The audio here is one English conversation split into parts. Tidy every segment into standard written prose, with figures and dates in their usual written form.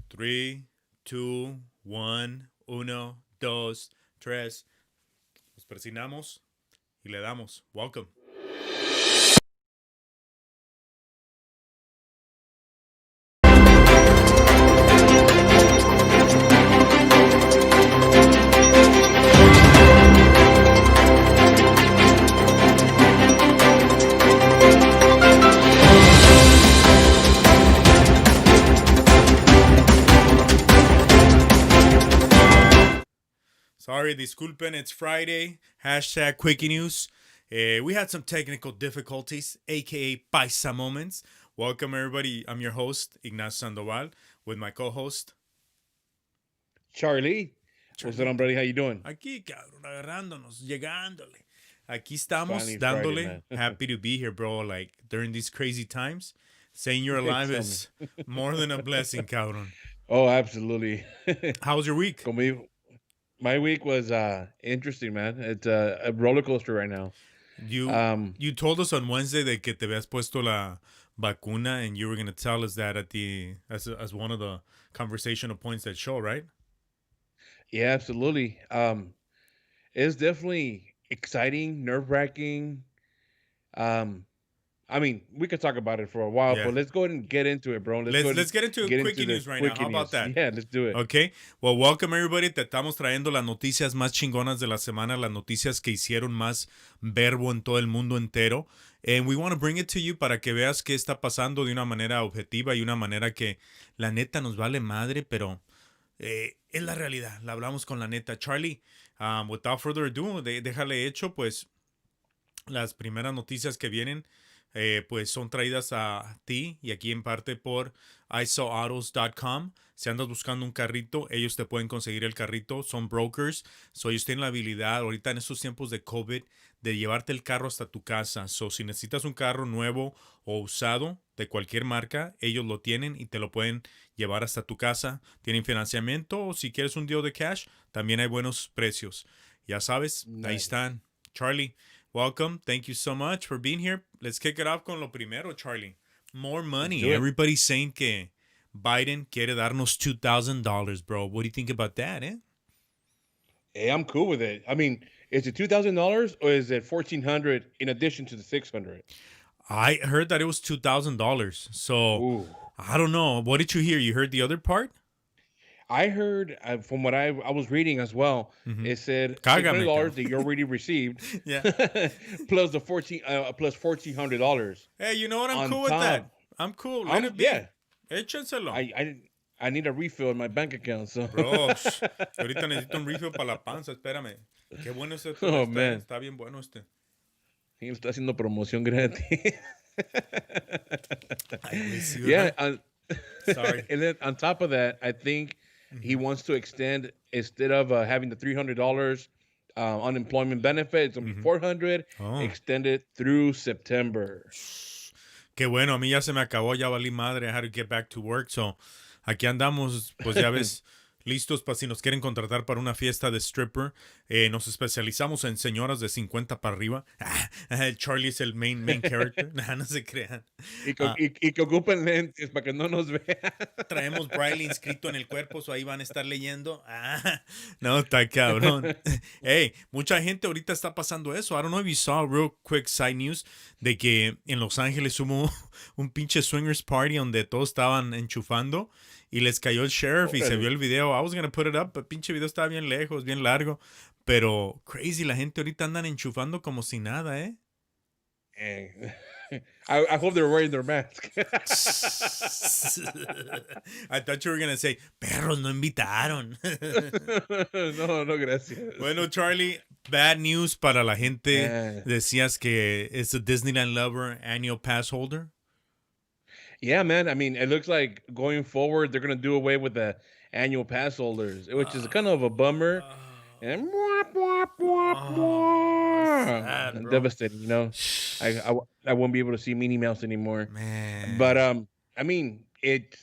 3, 2, 1, 1, 2, 3. Nos persinamos y le damos. Welcome. Sorry, disculpen, it's Friday. Hashtag Quickie News. We had some technical difficulties, aka Paisa moments. Welcome, everybody. I'm your host, Ignacio Sandoval, with my co-host. Charlie. What's up, buddy? How you doing? Aquí, cabrón, agarrándonos, llegándole. Aquí estamos, Finally Friday, dándole. man. Happy to be here, bro. Like, during these crazy times, saying you're alive Tell me. is more than a blessing, cabrón. Oh, absolutely. How was your week? My week was interesting, man. It's a roller coaster right now. You Um, you told us on Wednesday de que te habías puesto la vacuna, and you were going to tell us that at the as one of the conversational points that show, right? yeah, absolutely. It's definitely exciting, nerve-wracking. Um, I mean, we could talk about it for a while, Yeah. but let's go ahead and get into it, bro. Let's go ahead Let's and get into get quickie into the news right now. How quickie about news. that? Yeah, let's do it. Okay. Well, welcome everybody. Te estamos trayendo las noticias más chingonas de la semana, las noticias que hicieron más verbo en todo el mundo entero. And we want to bring it to you para que veas qué está pasando de una manera objetiva y una manera que la neta nos vale madre, pero es la realidad. La hablamos con la neta. Charlie, without further ado, déjale hecho, pues las primeras noticias que vienen pues son traídas a ti y aquí en parte por isawautos.com. Si andas buscando un carrito, ellos te pueden conseguir el carrito. Son brokers. So ellos tienen la habilidad ahorita en estos tiempos de COVID de llevarte el carro hasta tu casa. So si necesitas un carro nuevo o usado de cualquier marca, ellos lo tienen y te lo pueden llevar hasta tu casa. Tienen financiamiento o si quieres un deal de cash, también hay buenos precios. Ya sabes, ahí Nice. están. Charlie, welcome. Thank you so much for being here. Let's kick it off con lo primero, Charlie. More money. Do it. Everybody's saying que Biden quiere darnos $2,000, bro. What do you think about that, eh? Hey, I'm cool with it. I mean, is it $2,000 or is it 1,400 in addition to the 600? I heard that it was $2,000. So Ooh. I don't know. What did you hear? You heard the other part? I heard from what I was reading as well. Mhm. It said Cágame, $600 that cabrón. you already received, Yeah. plus the plus $1,400 Hey, you know what? I'm on cool with that. top. I'm cool. Let it be. Yeah, Échenselo. I need a refill in my bank account. So Bro, ahorita necesito un refill para la panza. Espérame. Qué bueno este. Oh, man. Está bien bueno este. he está haciendo promoción gratis. Ay, güey, sí, Yeah, ¿verdad? Sorry. and then on top of that, I think he wants to extend instead of having the $300 unemployment benefit, it's gonna be 400. Oh. Extend it through September. Qué bueno, a mí ya se me acabó, ya valí madre. I had to get back to work. So, aquí andamos, pues ya ves, listos para si nos quieren contratar para una fiesta de stripper. Nos especializamos en señoras de 50 para arriba. Charlie es el main character. No se crean. Y que ocupen lentes para que no nos vean. Traemos Braille inscrito en el cuerpo, so ahí van a estar leyendo. No, está cabrón. Hey, mucha gente ahorita está pasando eso. I don't know if you saw real quick side news de que en Los Ángeles hubo un pinche swingers party donde todos estaban enchufando y les cayó el sheriff y se vio el video. I was gonna put it up, pero pinche video estaba bien lejos, bien largo. Pero crazy, la gente ahorita andan enchufando como si nada, ¿eh? I hope they're wearing their mask. I thought you were gonna say, perros no invitaron. No, gracias. Bueno, Charlie, bad news para la gente. Decías que es a Disneyland lover, annual pass holder. Yeah, man. I mean, it looks like going forward, they're going to do away with the annual pass holders, which is kind of a bummer. And sad, bro. devastating, you know. I won't be able to see Minnie Mouse anymore. Man. But I mean, it's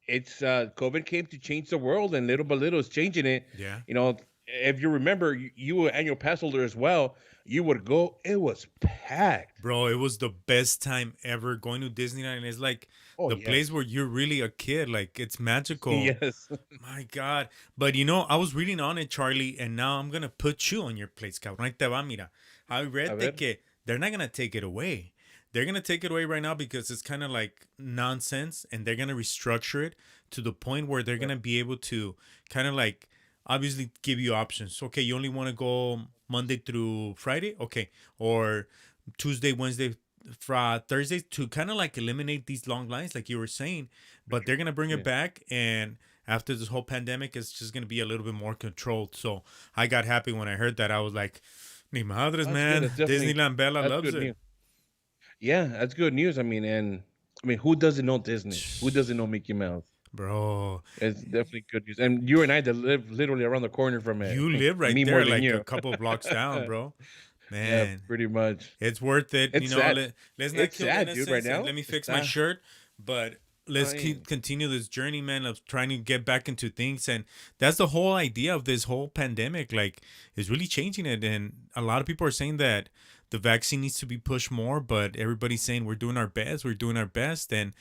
COVID came to change the world, and little by little, it's changing it. Yeah. You know, if you remember, you were an annual pass holder as well. You would go. It was packed, bro. It was the best time ever going to Disneyland. And it's like Oh, the place yes. where you're really a kid. Like it's magical. Yes. My God. But I was reading on it, Charlie, and now I'm gonna put you on your place, cabrón. Ahí te va, mira. I A read ver. que they're not gonna take it away. They're gonna take it away right now because it's kind of like nonsense, and they're gonna restructure it to the point where they're Right. gonna be able to kind of like obviously give you options. Okay, you only want to go Monday through Friday, okay, or Tuesday, Wednesday, Thursday, to kind of like eliminate these long lines, like you were saying. But they're gonna bring it Yeah. back, and after this whole pandemic, it's just gonna be a little bit more controlled. So I got happy when I heard that. I was like, "Ni madres, That's good. man! That's definitely Disneyland Bella that's loves good it, news. Yeah, that's good news. I mean, who doesn't know Disney? Who doesn't know Mickey Mouse? bro." It's definitely good news. And you and I that live literally around the corner from it. You live right Me more there, than like a you. couple of blocks down, bro. Yeah, Man, pretty much. it's worth it. It's sad. Let's not It's kill the sad, dude, right innocence, and now. let me It's fix my sad. shirt. But I let's mean, continue this journey, man, of trying to get back into things. And that's the whole idea of this whole pandemic. Like, is really changing it. And a lot of people are saying that the vaccine needs to be pushed more, but everybody's saying we're doing our best. We're doing our best. And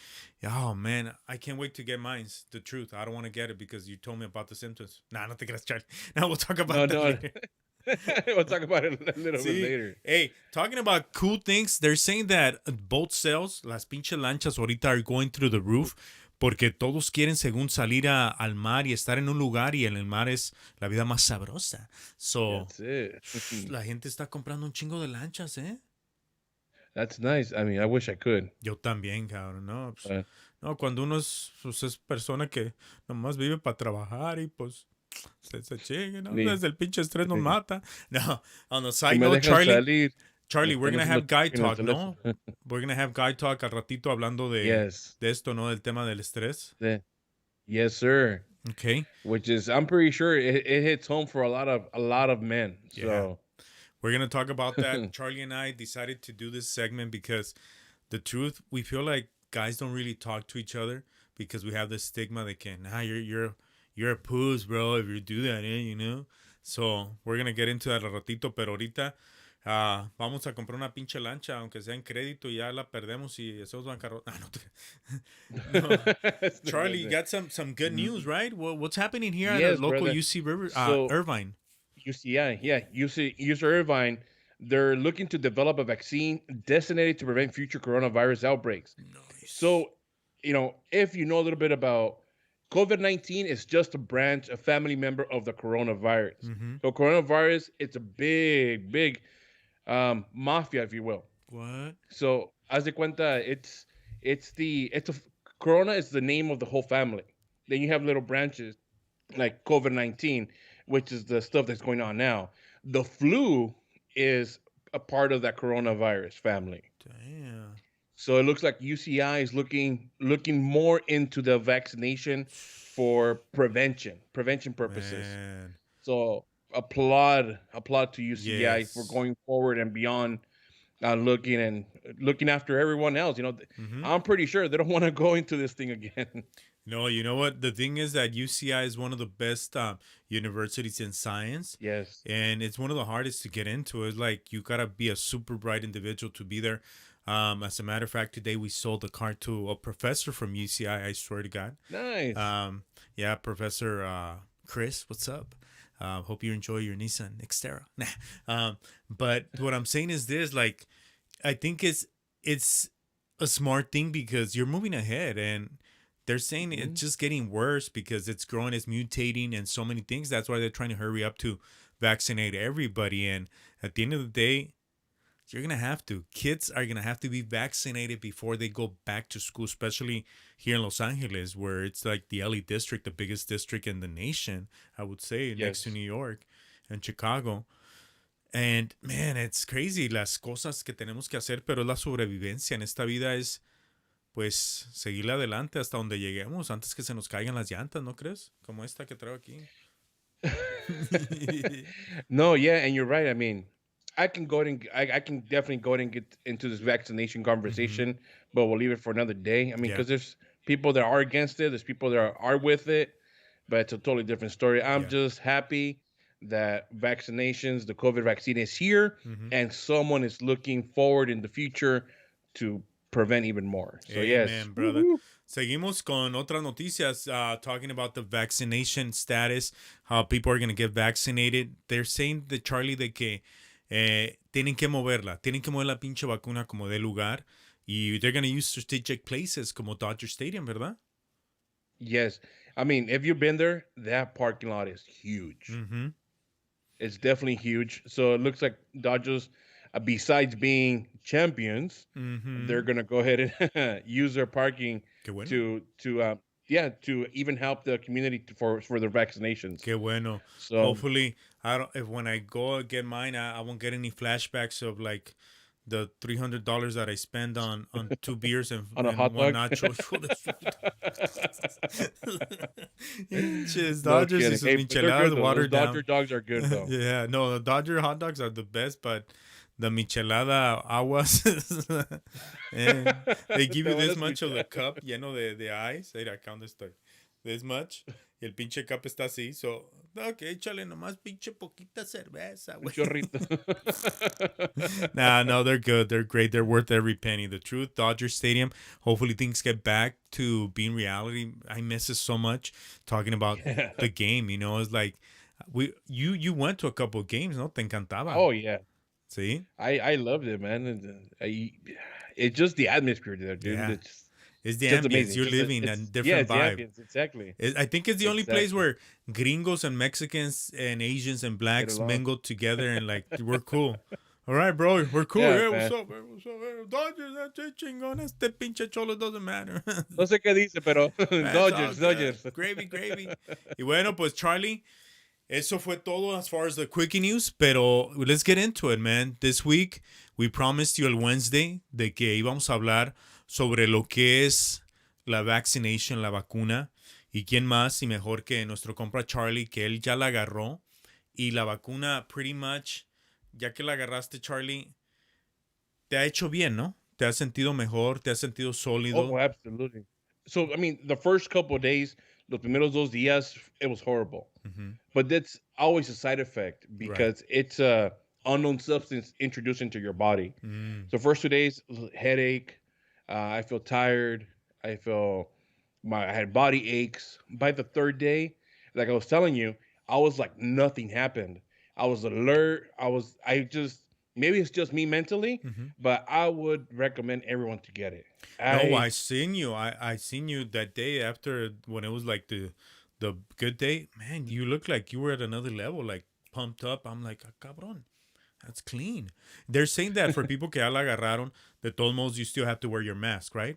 oh man, I can't wait to get mine. The truth, I don't want to get it because you told me about the symptoms. Nah, I don't think that's Charlie. Now we'll talk no, about that no. later. We'll talk about it a little bit See, later. hey, talking about cool things, they're saying that boat sales, las pinches lanchas ahorita are going through the roof porque todos quieren según salir al mar y estar en un lugar y en el mar es la vida más sabrosa. So, That's it. la gente está comprando un chingo de lanchas, ¿eh? That's nice. I mean, I wish I could. Yo también, cabrón, ¿no? Pues, But no, cuando uno es persona que nomás vive para trabajar y pues se chingue, ¿no? ni, Desde el pinche estrés nos ni, mata. No, on the ni side me note, dejan Charlie, salir. Charlie, we're Están gonna haciendo have guy en el talk, teléfono. ¿no? We're gonna have guy talk al ratito hablando de esto, ¿no? Del tema del estrés. Yeah. Yes, sir. Okay. Which is, I'm pretty sure it hits home for a lot of men. Yeah. So We're gonna talk about that. Charlie and I decided to do this segment because the truth, we feel like guys don't really talk to each other because we have this stigma that you're a puss, bro, if you do that, So we're gonna get into that al ratito, pero ahorita vamos a comprar una pinche lancha, aunque sea en crédito, y ya la perdemos y hacemos bancarrota. No. Charlie, you got some good news, right? What's happening here at a yes, local brother. UC River, So Irvine? UCI, yeah, UC Irvine, they're looking to develop a vaccine designated to prevent future coronavirus outbreaks. Nice. So, if you know a little bit about COVID-19, is just a branch, a family member of the coronavirus. Mm-hmm. So, coronavirus, it's a big, big mafia, if you will. What? So, as de cuenta, it's a Corona is the name of the whole family. Then you have little branches like COVID-19, which is the stuff that's going on now. The flu is a part of that coronavirus family. Damn. So it looks like UCI is looking more into the vaccination for prevention purposes. Man. So applaud to UCI for Yes. going forward and beyond, looking after everyone else. Mm-hmm. I'm pretty sure they don't want to go into this thing again. No, you know what? The thing is that UCI is one of the best universities in science, Yes. and it's one of the hardest to get into. It's like you gotta be a super bright individual to be there. As a matter of fact, today we sold a card to a professor from UCI. I swear to God. Nice. Yeah, Professor Chris, what's up? Hope you enjoy your Nissan Xterra. But what I'm saying is this: like, I think it's a smart thing because you're moving ahead, and they're saying Mhm. it's just getting worse because it's growing, it's mutating, and so many things. That's why they're trying to hurry up to vaccinate everybody. And at the end of the day, you're gonna have to. Kids are gonna have to be vaccinated before they go back to school, especially here in Los Angeles, where it's like the LA district, the biggest district in the nation, I would say, next to Yes. New York and Chicago. And man, it's crazy las cosas que tenemos que hacer, pero la sobrevivencia en esta vida es pues seguirle adelante hasta donde lleguemos antes que se nos caigan las llantas, ¿no crees? Como esta que traigo aquí. No, yeah, and you're right. I mean, I can definitely go ahead and get into this vaccination Mm-hmm. conversation, but we'll leave it for another day. I mean, Yeah, because there's people that are against it, there's people that are with it, but it's a totally different story. I'm yeah. just happy that vaccinations, the COVID vaccine is here, Mm-hmm. and someone is looking forward in the future to prevent even more. So yes, Amen, brother. woohoo. Seguimos con otras noticias, talking about the vaccination status, how people are going to get vaccinated. They're saying, the Charlie, de que tienen que mover la pinche vacuna como de lugar, y they're going to use strategic places como Dodger Stadium, ¿verdad? Yes. I mean, if you've been there, that parking lot is huge. Mm-hmm. It's definitely huge. So it looks like Dodgers, besides being champions, Mm-hmm. they're gonna go ahead and use their parking Qué bueno. to even help the community for their vaccinations. Qué bueno. So Hopefully, if when I go get mine, I won't get any flashbacks of like the $300 that I spend on 2 beers and, on a and hot one dog. nacho. Pinches No Dodgers y kidding. sus Hey, but they're good micheladas though. Those watered Dodger down. dogs are good though. Yeah, no, the Dodger hot dogs are the best, but the michelada aguas, and they give you this much of the cup lleno de ice. Mira, acá donde estoy. This much. Y el pinche cup está así. So, ok, échale nomás pinche poquita cerveza, Un güey. chorrito. Nah, no, they're good. They're great. They're worth every penny. The truth, Dodger Stadium. Hopefully things get back to being reality. I miss it so much. Talking about Yeah. the game, it's like you went to a couple of games, no? Te encantaba. Oh yeah. See? I loved it, man. And it's just the atmosphere there, dude. Yeah. It's the Just ambience. amazing. You're Just living a it's different the vibe. ambience, exactly. I think it's the only place Exactly. where gringos and Mexicans and Asians and blacks along. mingle together and like we're cool. All right, bro, we're cool. Yeah, Yeah, man. what's up, man? What's up, man? Dodgers, that's chingón. Este pinche cholo doesn't matter. No sé qué dice, pero That's Dodgers, all good. Dodgers. Gravy, gravy. Y bueno, pues Charlie, eso fue todo as far as the quickie news, pero let's get into it, man. This week, we promised you el Wednesday de que íbamos a hablar sobre lo que es la vaccination, la vacuna, y quién más y mejor que nuestro compa Charlie, que él ya la agarró, y la vacuna pretty much, ya que la agarraste, Charlie, te ha hecho bien, ¿no? Te has sentido mejor, te has sentido sólido. Oh, absolutely. So, I mean, the first couple of days, los primeros 2 días, it was horrible. Mhm. But that's always a side effect because it's a unknown substance introduced into your body. Mm. So first 2 days, headache. I feel tired. I had body aches. By the third day, like I was telling you, I was like nothing happened. I was alert. Maybe it's just me mentally, Mhm. but I would recommend everyone to get it. No, I seen you. I seen you that day after when it was like the good day. Man, you look like you were at another level, like pumped up. I'm like, ah, cabrón, that's clean. They're saying that for people que ya la agarraron, de todos modos, you still have to wear your mask, right?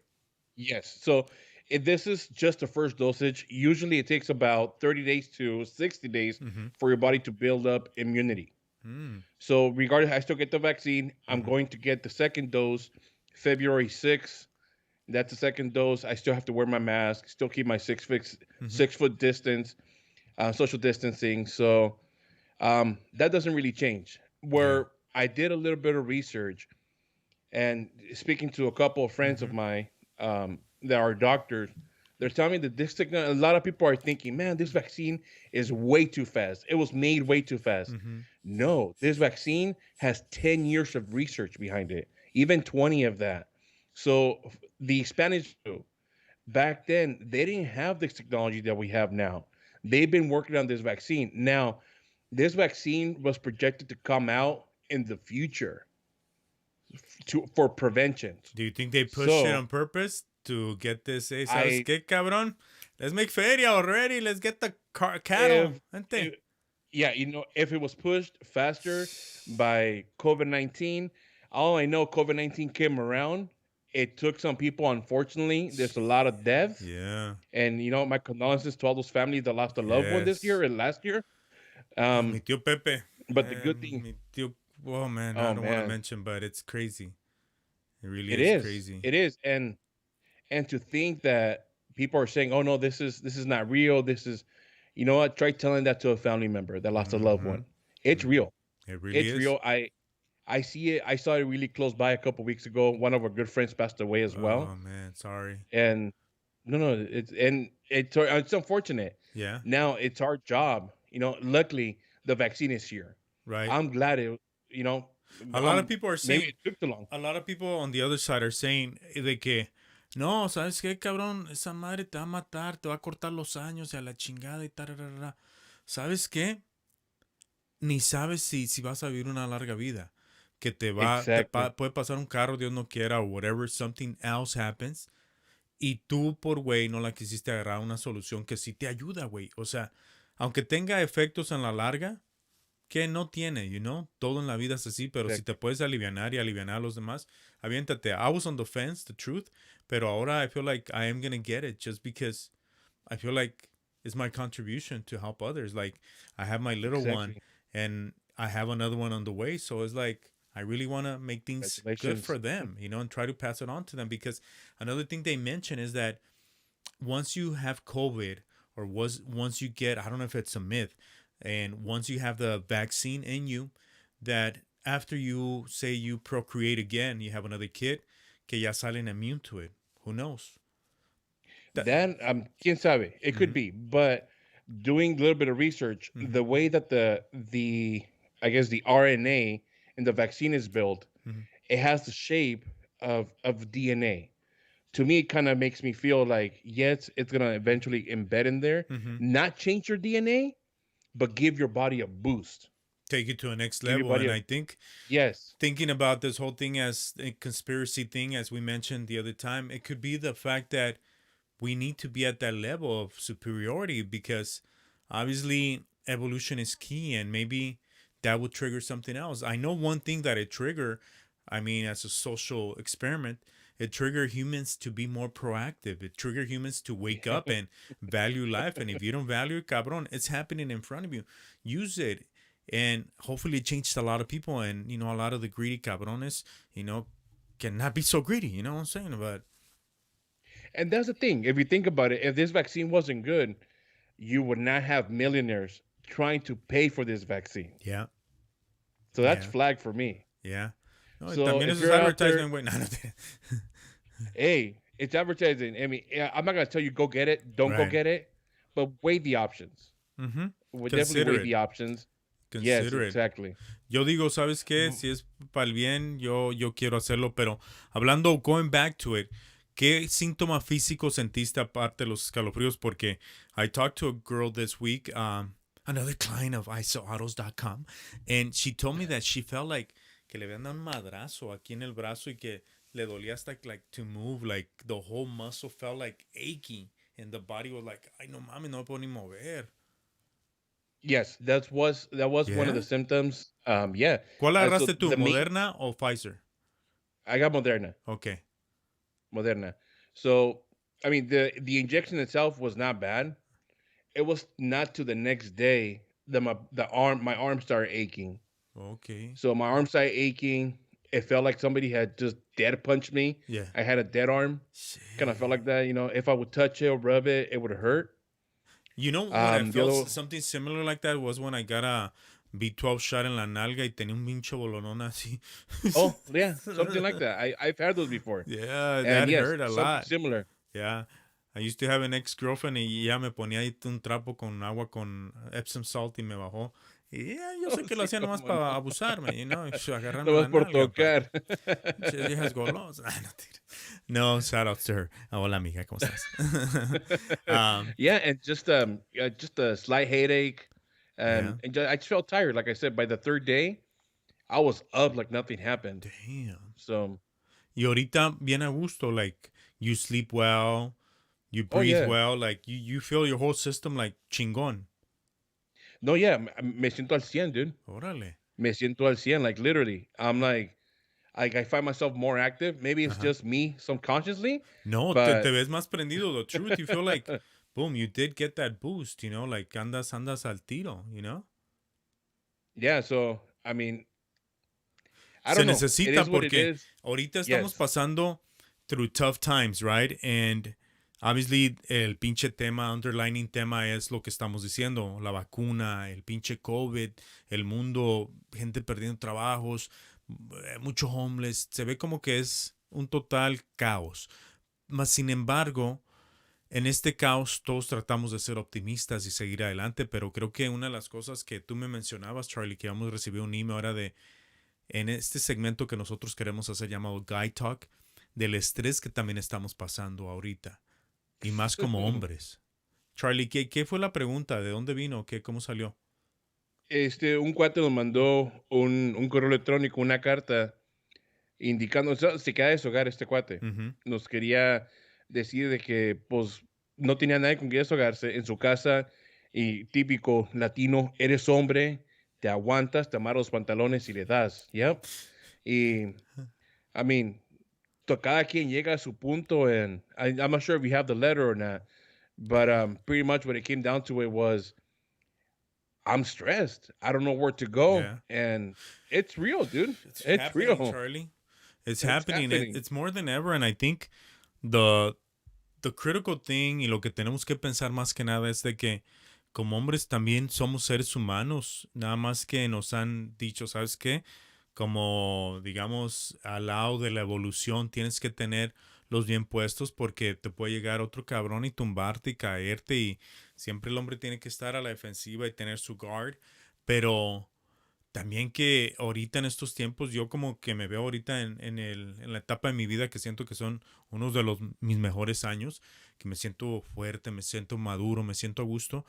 Yes. So if this is just the first dosage, usually it takes about 30 days to 60 days Mhm. for your body to build up immunity. Mm. So regardless, I still get the vaccine. I'm Mhm. going to get the second dose February 6th. That's the second dose. I still have to wear my mask, still keep my 6 foot distance, social distancing. So that doesn't really change. Where I did a little bit of research and speaking to a couple of friends of mine that are doctors, they're telling me that a lot of people are thinking, man, this vaccine is way too fast. It was made way too fast. Mhm. No, this vaccine has 10 years of research behind it, even 20 of that. So the Spanish flu, back then, they didn't have this technology that we have now. They've been working on this vaccine. Now, this vaccine was projected to come out in the future for prevention. Do you think they pushed it So on purpose to get this? Hey, ¿sabes I qué, cabrón? Let's make feria already. Let's get the cattle. Gente. yeah, if it was pushed faster by COVID-19, all I know, COVID-19 came around. It took some people, unfortunately. There's a lot of deaths. Yeah. And, my condolences to all those families that lost a loved one this year Yes. and last year. Mi tío Pepe. But the good thing, Mi tío, oh man, I oh, don't want to man, mention, but it's crazy. It really it is is. crazy. It is. And to think that people are saying, "Oh no, this is not real. This is," you know what? Try telling that to a family member that lost a loved Mhm. one. It's real. It really It's is. real. I see it. I saw it really close by a couple weeks ago. One of our good friends passed away as well. Oh man, sorry. And no, it's unfortunate. Yeah, Now it's our job. Luckily the vaccine is here. right. I'm glad it. You know, A lot of people are maybe saying, it took too long. a lot of people on the other side are saying de que No, ¿sabes qué, cabrón? Esa madre te va a matar, te va a cortar los años y a la chingada y tararara. ¿Sabes qué? Ni sabes si vas a vivir una larga vida. Que Exactly. puede pasar un carro, Dios no quiera, o whatever, something else happens. Y tú, por güey, no la quisiste agarrar una solución que sí te ayuda, güey. O sea, aunque tenga efectos en la larga, que no tiene, todo en la vida es así, pero si te Exactly. puedes alivianar y alivianar a los demás, aviéntate. I was on the fence, the truth, pero ahora I feel like I am gonna get it just because I feel like it's my contribution to help others. Like I have my little one Exactly. and I have another one on the way, so it's like I really want to make things good for Congratulations. them, and try to pass it on to them because another thing they mention is that once you have COVID or once you get, I don't know if it's a myth, and once you have the vaccine in you, that after you say you procreate again, you have another kid, que ya salen immune to it. Who knows? That. That quién sabe, it could Mm-hmm, be, but doing a little bit of research, mm-hmm, the way that the I guess the RNA in the vaccine is built, mm-hmm, it has the shape of DNA. To me, it kind of makes me feel like yes, it's gonna eventually embed in there, mm-hmm. not change your DNA, but give your body a boost. Take it to a next Give your level, body and a I think yes, thinking about this whole thing as a conspiracy thing, as we mentioned the other time, it could be the fact that we need to be at that level of superiority because obviously evolution is key and maybe that would trigger something else. I know one thing that it trigger, I mean, as a social experiment, it trigger humans to be more proactive. It trigger humans to wake up and value life. And if you don't value it, cabron, it's happening in front of you. Use it. And hopefully it changed a lot of people and, a lot of the greedy cabrones, cannot be so greedy. You know what I'm saying? But and that's the thing. If you think about it, if this vaccine wasn't good, you would not have millionaires trying to pay for this vaccine. yeah, So that's yeah. flag for me. Yeah. No, y So también if eso es you're out there, advertisement, güey. No, no hey, it's advertising. I mean, yeah, I'm not gonna tell you go get it, don't go Right. get it, but weigh the options. Mm-hmm. We definitely Consider weigh it. the options. Yes, Consider it. exactly. Yo digo, ¿sabes qué? Mm, Si es para el bien, yo quiero hacerlo, pero hablando, going back to it, ¿qué síntoma físico sentiste aparte de los escalofríos? Porque I talked to a girl this week, another client of isoautos.com, and she told me that she felt like que le habían dado un madrazo aquí en el brazo y que le dolía hasta like to move, like the whole muscle felt like aching, and the body was like, ay no mames, no me puedo ni mover. yes, that was one of Yeah? the symptoms. Yeah. ¿Cuál So agarraste tú, the main, Moderna o Pfizer? I got Moderna. Okay. Moderna. So I mean, the injection itself was not bad. It was not to the next day that my arm started aching. Okay. So my arm started aching. It felt like somebody had just dead punched me. Yeah. I had a dead arm. Kind of felt like Shit. that. If I would touch it or rub it, it would hurt. You know what I The felt other, something similar like that was when I got a B12 shot en la nalga y tenía un pinche bolonón así. oh yeah, something like that. I've had those before, Yeah, and that yes, hurt a something lot. similar. Yeah. I used to have an ex-girlfriend y ya me ponía ahí un trapo con agua con Epsom salt y me bajó. Y ya, yo Oh, sé que lo sí, hacía nomás cómo no. para abusarme, agarrarme Nomás la por nalga, but tocar. pinches viejas golosas. No, shout out to her. Hola, amiga, ¿cómo estás? Yeah, and just a slight headache, Yeah. I just felt tired. Like I said, by the third day, I was up like nothing happened. Damn. So, Y ahorita bien a gusto, like you sleep well, you oh breathe yeah, well, like you feel your whole system like chingón. no, yeah, me siento al 100, dude. Órale. Me siento al 100, like literally. I'm like I find myself more active. Maybe it's Ajá. just me subconsciously, No, te but ves más prendido. The truth, you feel like, boom, you did get that boost, like andas al tiro. yeah. So I mean, I Se don't know. It necesita is what it porque is. ahorita estamos Yes. pasando through tough times, right? And obviously el pinche tema, underlining tema es lo que estamos diciendo, la vacuna, el pinche COVID, el mundo, gente perdiendo trabajos, mucho homeless, se ve como que es un total caos. Mas sin embargo, en este caos todos tratamos de ser optimistas y seguir adelante, pero creo que una de las cosas que tú me mencionabas, Charlie, que hemos recibido un email ahora de en este segmento que nosotros queremos hacer llamado Guy Talk, del estrés que también estamos pasando ahorita. Y más como hombres. Charlie, ¿qué fue la pregunta? ¿De dónde vino? ¿Cómo salió? Un cuate nos mandó un correo electrónico, una carta, indicando, o sea, se queda de su hogar este cuate. Ujú. Nos quería decir de que, pues, no tenía nadie con quien deshogarse en su casa. Y típico latino, eres hombre, te aguantas, te amarras los pantalones y le das. Yep. Y, I mean, cada quien llega a su punto, and I'm not sure if you have the letter or not, but pretty much what it came down to it was, I'm stressed. I don't know where to go, Yeah. and it's real, dude. It's It's happening, real. Charlie. It's It's happening. happening. It's more than ever. And I think the the critical thing y lo que tenemos que pensar más que nada es de que como hombres también somos seres humanos, nada más que nos han dicho, ¿sabes qué? Como digamos al lado de la evolución tienes que tener los bien puestos porque te puede llegar otro cabrón y tumbarte y caerte y siempre el hombre tiene que estar a la defensiva y tener su guard, pero también que ahorita en estos tiempos, yo como que me veo ahorita en la etapa de mi vida que siento que son unos de mis mejores años, que me siento fuerte, me siento maduro, me siento a gusto.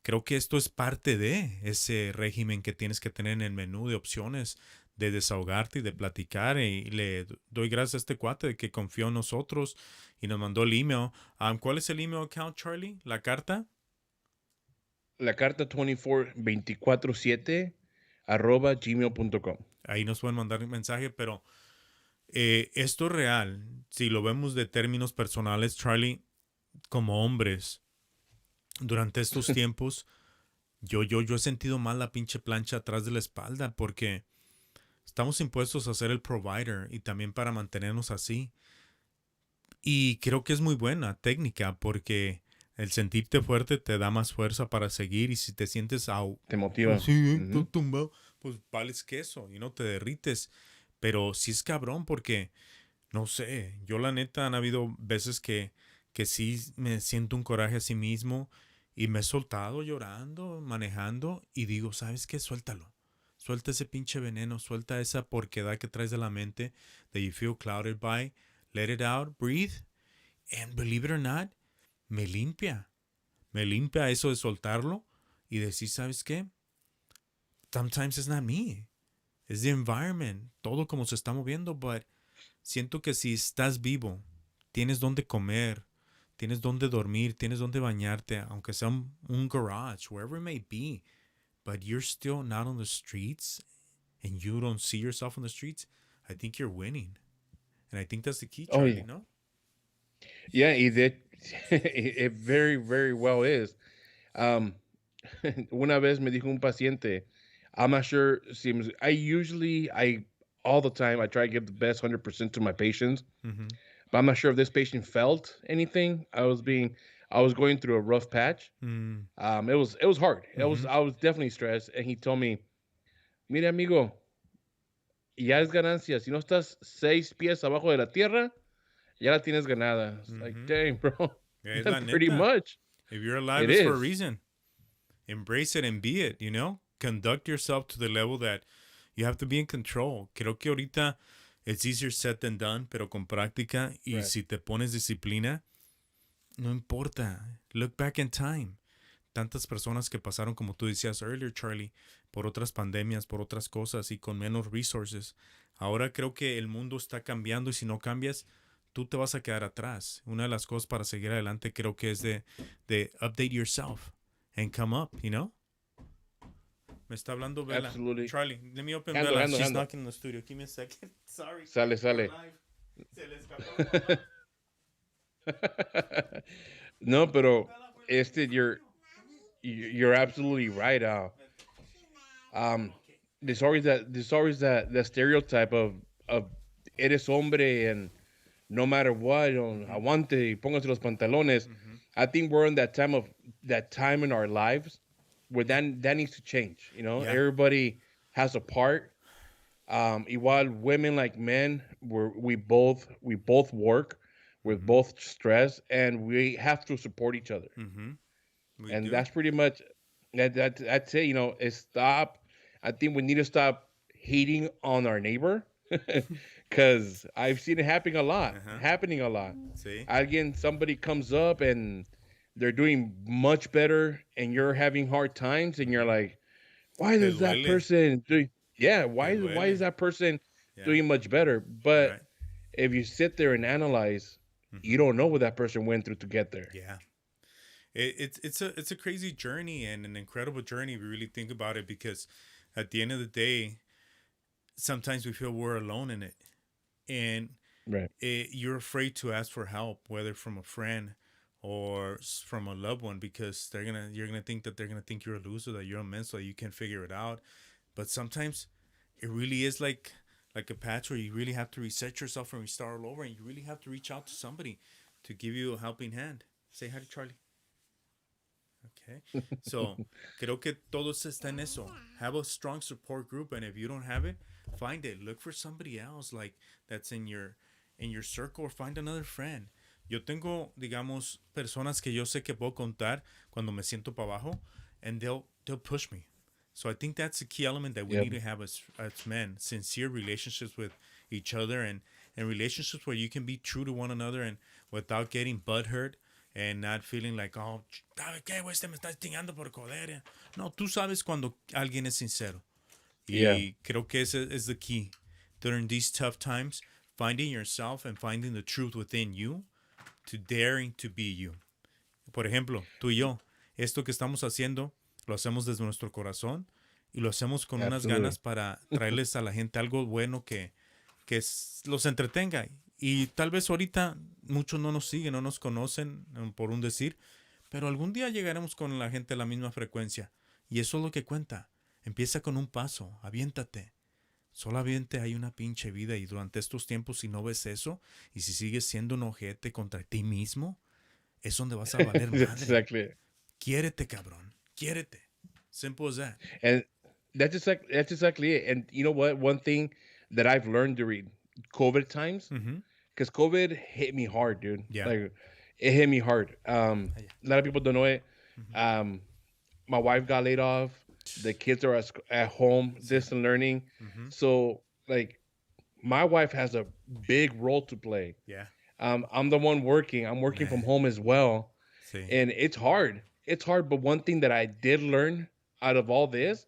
Creo que esto es parte de ese régimen que tienes que tener en el menú de opciones de desahogarte y de platicar. Y le doy gracias a este cuate de que confió en nosotros y nos mandó el email. ¿Cuál es el email account, Charlie? ¿La carta? La carta 24247 @gmail.com. Ahí nos pueden mandar un mensaje, pero esto es real. Si lo vemos de términos personales, Charlie, como hombres, durante estos tiempos, yo he sentido mal la pinche plancha atrás de la espalda porque estamos impuestos a ser el provider y también para mantenernos así. Y creo que es muy buena técnica porque el sentirte fuerte te da más fuerza para seguir y si te sientes Te motiva. así, tumbado, pues vales queso y no te derrites. Pero sí es cabrón porque no sé, yo la neta han habido veces que sí me siento un coraje a sí mismo y me he soltado llorando, manejando y digo, ¿sabes qué? Suéltalo. Suelta ese pinche veneno, suelta esa porquedad que traes de la mente that you feel clouded by. Let it out, breathe, and believe it or not, me limpia. Me limpia eso de soltarlo y decir, ¿sabes qué? Sometimes it's not me. It's the environment. Todo como se está moviendo, but siento que si estás vivo, tienes donde comer, tienes donde dormir, tienes donde bañarte, aunque sea un garage, wherever it may be, but you're still not on the streets and you don't see yourself on the streets, I think you're winning. And I think that's the key, Oh, Charlie, yeah. ¿no? Yeah, it very, very well is. Um, una vez me dijo un paciente, I'm not sure, seems, all the time, I try to give the best 100% to my patients, Mm-hmm. but I'm not sure if this patient felt anything. I was going through a rough patch. It was hard. Mm-hmm. I was definitely stressed. And he told me, mire, amigo, ya es ganancia. Si no estás 6 pies abajo de la tierra, ya la tienes ganada. It's like, Mm-hmm. dang, bro. Es la Pretty neta. much. If you're alive, It it's for a is. reason. Embrace it and be it, you know? Conduct yourself to the level that you have to be in control. Creo que ahorita it's easier said than done, pero con práctica y Right. si te pones disciplina, no importa. Look back in time. Tantas personas que pasaron, como tú decías earlier, Charlie, por otras pandemias, por otras cosas y con menos resources. Ahora creo que el mundo está cambiando y si no cambias, tú te vas a quedar atrás. Una de las cosas para seguir adelante creo que es de update yourself and come up, you know? Me está hablando Bella. Absolutely. Charlie, let me open Ando, Bella. ando, She's ando. knocking in the studio. Give me a second. Sorry. Sale, sale. Se le escapó la mamá. No, pero you're absolutely right. Um, there's always that stereotype of eres hombre and no matter what, aguante y póngase los pantalones. Mhm. I think we're in that time in our lives where that needs to change. You know, Yeah. everybody has a part. Igual women like men, we both work with Mhm. both stress, and we have to support each other. Mhm. We And do. that's pretty much that's it. You know, is stop. I think we need to stop hating on our neighbor Because I've seen it Ajá. happening a lot. Sí. Again, somebody comes up and they're doing much better, and you're having hard times, and you're Ujú. like, why Te does that duele. person doing? Yeah, Te why is duele. that person Yeah. doing much better? But Right. if you sit there and analyze, you Mhm. don't know what that person went through to get there. Yeah. It's a crazy journey and an incredible journey if you really think about it because at the end of the day, sometimes we feel we're alone in it. And Right. you're afraid to ask for help, whether from a friend or from a loved one, because you're gonna think that they're gonna think you're a loser, that you're a mental, that you can't figure it out. But sometimes it really is like a patch where you really have to reset yourself and restart all over, and you really have to reach out to somebody to give you a helping hand. Say hi to Charlie. Okay. So, creo que todos está en eso. Have a strong support group, and if you don't have it, find it. Look for somebody else like that's in your circle, or find another friend. Yo tengo, digamos, personas que yo sé que puedo contar cuando me siento para abajo, and they'll push me. So I think that's a key element that we Yep. need to have as men: sincere relationships with each other, and relationships where you can be true to one another and without getting butthurt and not feeling like, oh, ¿sabe qué, güey? Este me está chingando por joder. No, tú sabes cuando alguien es sincero. Yeah. Y creo que ese is the key. During these tough times, finding yourself and finding the truth within you to daring to be you. Por ejemplo, tú y yo, esto que estamos haciendo, lo hacemos desde nuestro corazón y lo hacemos con unas Absolutely. ganas para traerles a la gente algo bueno que los entretenga. Y tal vez ahorita muchos no nos siguen, no nos conocen, por un decir, pero algún día llegaremos con la gente a la misma frecuencia. Y eso es lo que cuenta. Empieza con un paso, aviéntate. Solamente hay una pinche vida y durante estos tiempos si no ves eso y si sigues siendo un ojete contra ti mismo, es donde vas a valer That's madre. exactly it. Quiérete, cabrón. Quiérete. Simple as that. And that's exactly it. And you know what? One thing that I've learned during COVID times, Mm-hmm. because COVID hit me hard, dude. Yeah. Like it hit me hard. Yeah. A lot of people don't know it. Mm-hmm. My wife got laid off. The kids are at home, Sí. distant learning. Mm-hmm. So like my wife has a big role to play. Yeah. I'm the one working. I'm working from home as well, Sí. and it's hard. It's hard. But one thing that I did learn out of all this,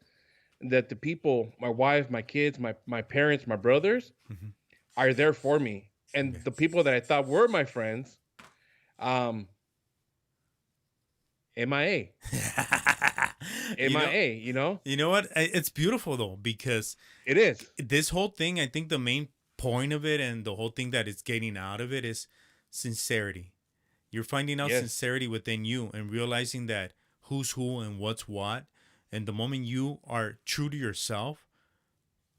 that the people, my wife, my kids, my parents, my brothers, Mm-hmm. are there for me, and Yeah. the people that I thought were my friends, um, MIA, you know, MIA. You know, you know what? It's beautiful though because it is. this whole thing, I think the main point of it and the whole thing that is getting out of it is sincerity. You're finding out Yes. sincerity within you and realizing that who's who and what's what. And the moment you are true to yourself,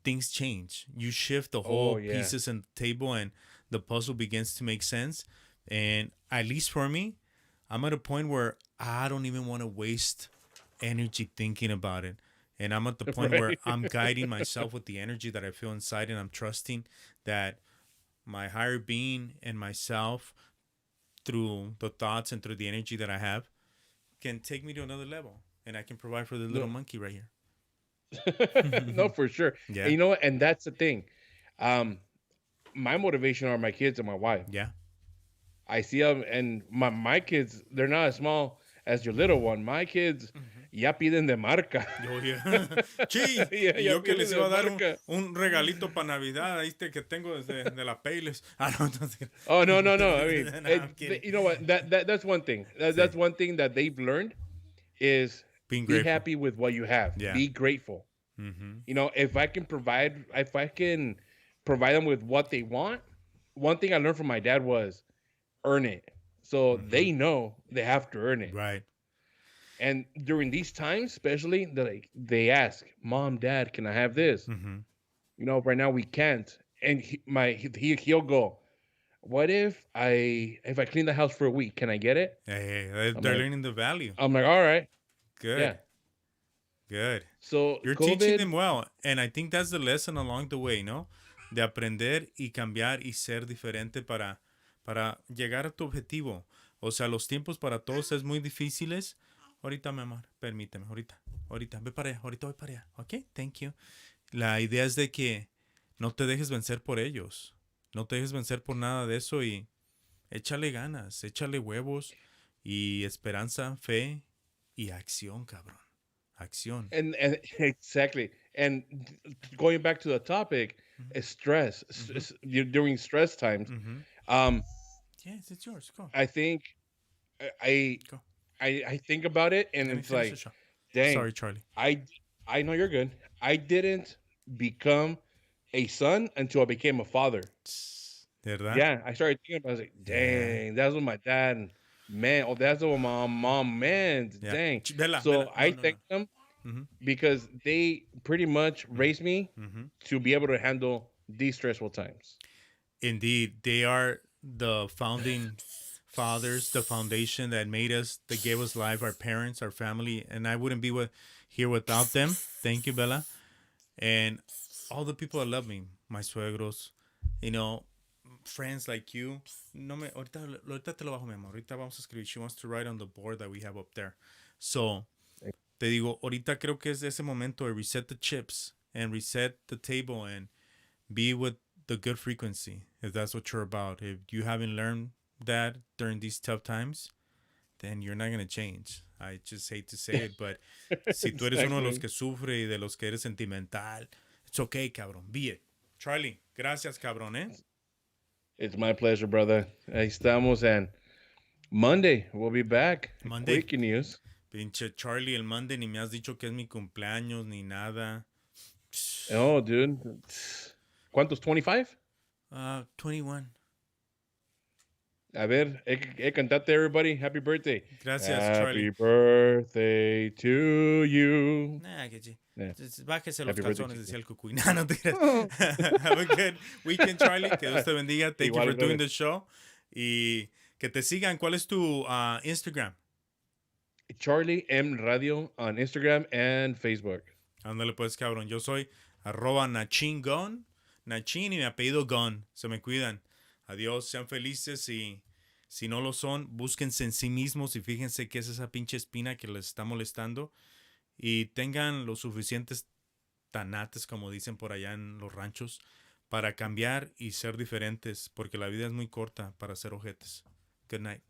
things change. You shift the Oh whole yeah. pieces on the table and the puzzle begins to make sense. And at least for me, I'm at a point where I don't even want to waste energy thinking about it. And I'm at the point where Right. I'm guiding myself with the energy that I feel inside, and I'm trusting that my higher being and myself, through the thoughts and through the energy that I have, can take me to another level. And I can provide for the little No. monkey right here. No, for sure. And Yeah. you know what? And that's the thing. Um, my motivation are my kids and my wife. Yeah. I see them, and my kids, they're not as small as your little one. My kids, ya piden de marca. Oh, yeah. Sí, y Ya yo que piden les iba de a dar marca. un regalito para Navidad, ahí que tengo desde de la Payless. Ah, no, entonces. Oh no, no, no. I mean, No, I'm kidding. you know what? That's one thing. Sí. That's one thing that they've learned is Being be grateful. happy with what you have. Yeah. Be grateful. Mm-hmm. You know, if I can provide them with what they want. One thing I learned from my dad was earn it. So Mm-hmm. they know they have to earn it. Right. And during these times, especially, they ask, "Mom, Dad, can I have this?" Mm-hmm. You know, right now we can't. And he'll go, "What if I clean the house for a week? Can I get it?" Hey, I'm they're like, learning the value. "All right, yeah." Good. Good. So You're teaching COVID, them well. And I think that's the lesson along the way, ¿no? De aprender y cambiar y ser diferente para llegar a tu objetivo. O sea, los tiempos para todos es muy difíciles. Ahorita, mi amor, permíteme, ahorita, ve para allá, ahorita voy para allá. Ok, thank you. La idea es de que no te dejes vencer por ellos. No te dejes vencer por nada de eso y échale ganas, échale huevos y esperanza, fe y acción, cabrón. Acción. And exactly. And going back to the topic, Ujú, is stress. ujú, During stress times, ujú. um, Yes, it's yours. Go. I think I Go. I think about it, and Let me it's finish the like, show. dang, Sorry, Charlie. I I know you're good. I didn't become a son until I became a father. ¿De verdad? Yeah, I started thinking about it. I was like, Yeah. dang, that's what my dad meant. Oh, that's what my mom meant. Yeah. Dang. Vela, So vela. No, I no, no. thank them Mm-hmm. because they pretty much Mm-hmm. raised me Mm-hmm. to be able to handle these stressful times. Indeed, they are the founding fathers, the foundation that made us, that gave us life, our parents, our family, and I wouldn't be here without them. Thank you, Bella, and all the people that love me, my suegros, you know, friends like you. No me, ahorita te lo bajo, mi amor. Ahorita vamos a escribir. She wants to write on the board that we have up there. So, te digo, ahorita creo que es ese momento de reset the chips and reset the table and be with the good frequency if that's what you're about. If you haven't learned that during these tough times, then you're not going to change. I just hate to say it, but si tú eres uno de los Exactly. que sufre y de los que eres sentimental, it's okay, cabrón. Be it. Charlie, gracias, cabrón, ¿eh? It's my pleasure, brother. Ahí estamos, and Monday we'll be back. Monday. Breaking news. Pinche Charlie, el Monday ni me has dicho que es mi cumpleaños ni nada. Oh, dude. ¿Cuántos? 25? 21. A ver, cantate, everybody. Happy birthday. Gracias, Charlie. Happy birthday to you. Nah, que sí. Yeah. Bájese los Happy birthday calzones, to decía you. el cucuy. No, no te creas. Have a good weekend, Charlie. Que Dios te bendiga. Thank you Igual, for doing brother. the show. Y que te sigan. ¿Cuál es tu Instagram? Charlie M Radio on Instagram and Facebook. Ándale pues, cabrón. Yo soy @nachingon. Nachin y mi apellido Gon. Se me cuidan. Adiós. Sean felices y si no lo son, búsquense en sí mismos y fíjense qué es esa pinche espina que les está molestando. Y tengan los suficientes tanates, como dicen por allá en los ranchos, para cambiar y ser diferentes, porque la vida es muy corta para ser ojetes. Good night.